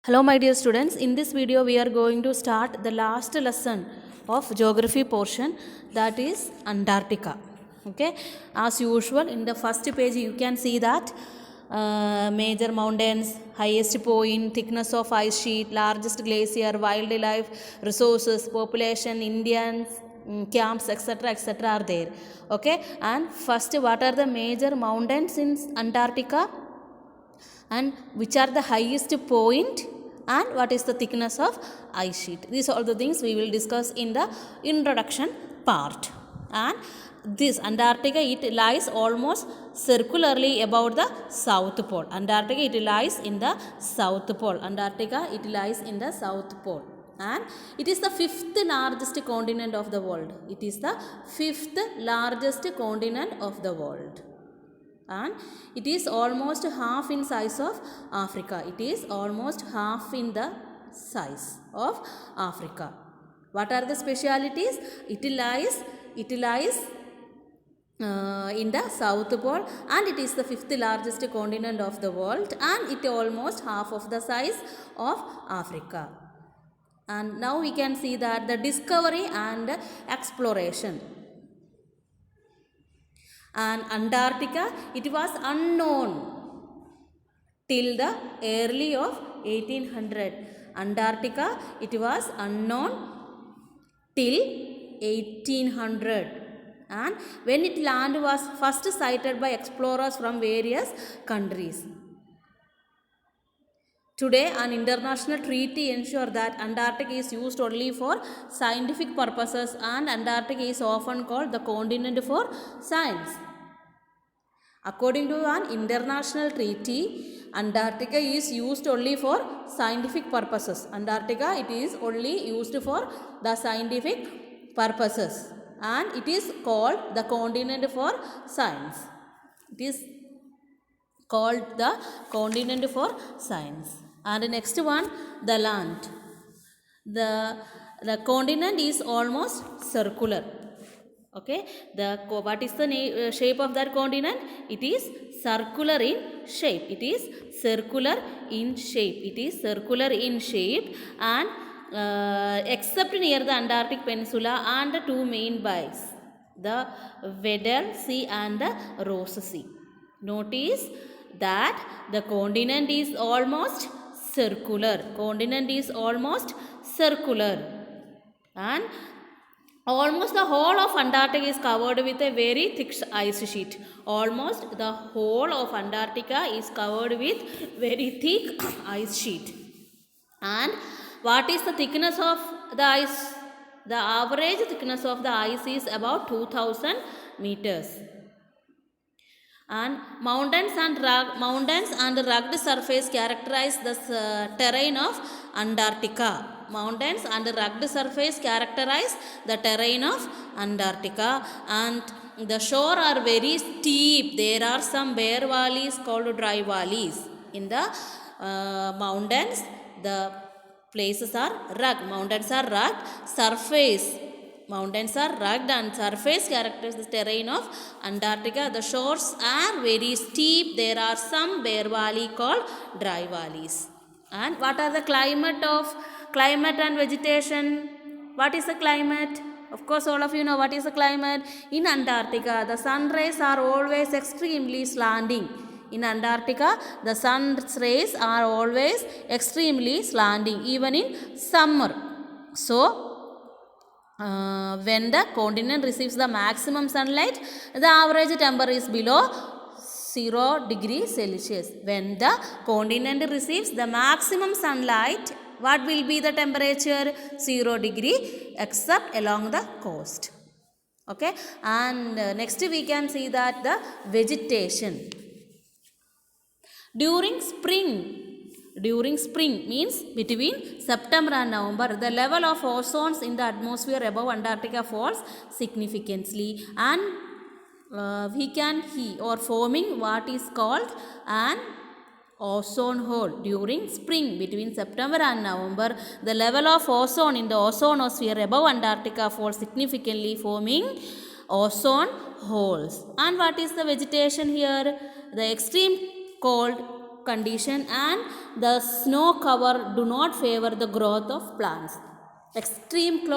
Hello my dear students, in this video we are going to start the last lesson of geography portion, that is Antarctica. Okay, as usual in the first page you can see that major mountains, highest point, thickness of ice sheet, largest glacier, wildlife, resources, population, Indians, camps, etc. are there. Okay, and first, what are the major mountains in Antarctica and which are the highest point and what is the thickness of ice sheet. These are all the things we will discuss in the introduction part. And this Antarctica, it lies almost circularly about the South Pole. Antarctica, it lies in the South Pole. Antarctica, it lies in the South Pole. And it is the fifth largest continent of the world. It is the fifth largest continent of the world. And it is almost half in size of Africa. It is almost half in the size of Africa. What are the specialities? It lies in the South Pole and it is the fifth largest continent of the world and it almost half of the size of Africa. And now we can see that the discovery and exploration. And Antarctica, it was unknown till the early of 1800. Antarctica, it was unknown till 1800. And when its land was first sighted by explorers from various countries. Today, an international treaty ensures that Antarctica is used only for scientific purposes and Antarctica is often called the continent for science. According to an international treaty, Antarctica is used only for scientific purposes. Antarctica, it is only used for the scientific purposes and it is called the continent for science. It is called the continent for science. And the next one, the land. The continent is almost circular. Okay, what is the shape of that continent? It is circular in shape. It is circular in shape. It is circular in shape and except near the Antarctic Peninsula and the two main bays, the Weddell Sea and the Ross Sea. Notice that the continent is almost circular. Continent is almost circular and almost the whole of Antarctica is covered with a very thick ice sheet. Almost the whole of Antarctica is covered with very thick ice sheet. And what is the thickness of the ice? The average thickness of the ice is about 2000 meters. And mountains and rugged surface characterize the terrain of Antarctica. Mountains and rugged surface characterize the terrain of Antarctica and the shore are very steep. There are some bare valleys called dry valleys. In the mountains, the places are rugged. Mountains are rugged. Mountains are rugged and surface characterizes the terrain of Antarctica. The shores are very steep. There are some bare valley called dry valleys. And what are the climate and vegetation? What is the climate? Of course, all of you know what is the climate. In Antarctica, the sun rays are always extremely slanting. In Antarctica, the sun's rays are always extremely slanting, even in summer. So, when the continent receives the maximum sunlight, the average temperature is below 0 degrees Celsius. When the continent receives the maximum sunlight, what will be the temperature? 0 degree except along the coast. Okay, and next we can see that the vegetation. During spring means between September and November, the level of ozone in the atmosphere above Antarctica falls significantly and we can see or forming what is called an ozone hole. During spring between September and November, the level of ozone in the ozonosphere above Antarctica falls significantly, forming ozone holes. And what is the vegetation here? The extreme cold condition and the snow cover do not favor the growth of plants. Extreme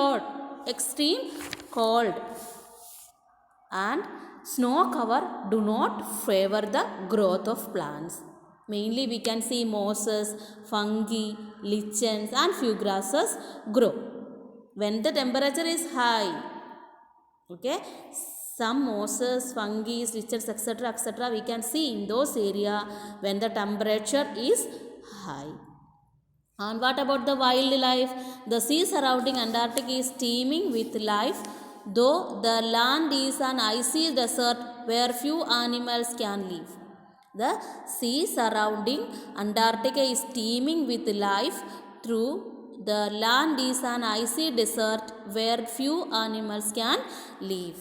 cold and snow cover do not favor the growth of plants. Mainly we can see mosses, fungi, lichens and few grasses grow when the temperature is high. Okay, some mosses, fungi, lichens, etc. we can see in those area when the temperature is high. And what about the wildlife? The sea surrounding Antarctica is teeming with life, though the land is an icy desert where few animals can live. The sea surrounding Antarctica is teeming with life, through the land is an icy desert where few animals can live.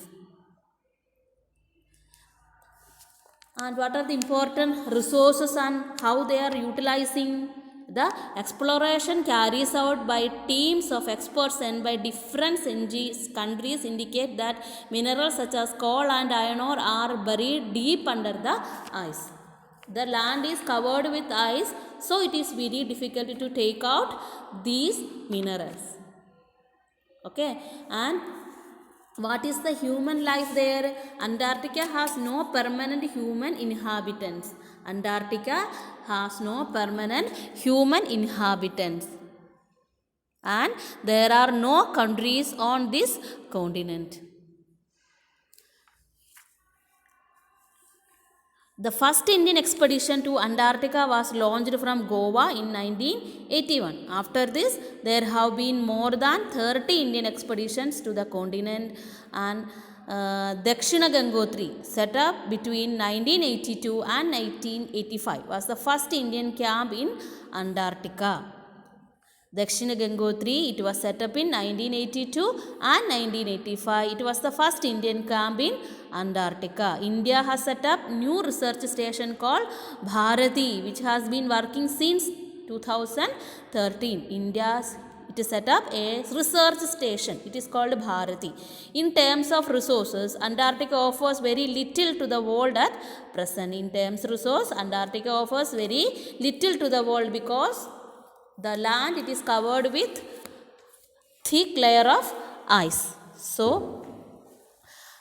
And what are the important resources and how they are utilizing? The exploration carries out by teams of experts sent by different countries indicate that minerals such as coal and iron ore are buried deep under the ice. The land is covered with ice, so it is very difficult to take out these minerals. Okay, and what is the human life there? Antarctica has no permanent human inhabitants. Antarctica has no permanent human inhabitants. And there are no countries on this continent. The first Indian expedition to Antarctica was launched from Goa in 1981. After this, there have been more than 30 Indian expeditions to the continent, and Dakshina Gangotri, set up between 1982 and 1985, was the first Indian camp in Antarctica. Dakshina Gangotri, it was set up in 1982 and 1985. It was the first Indian camp in Antarctica. India has set up new research station called Bharati, which has been working since 2013. It is set up a research station. It is called Bharati. In terms of resources, Antarctica offers very little to the world at present. In terms of resource, Antarctica offers very little to the world because the land, it is covered with thick layer of ice. So,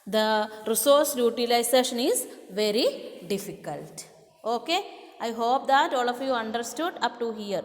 the resource utilization is very difficult. Okay, I hope that all of you understood up to here.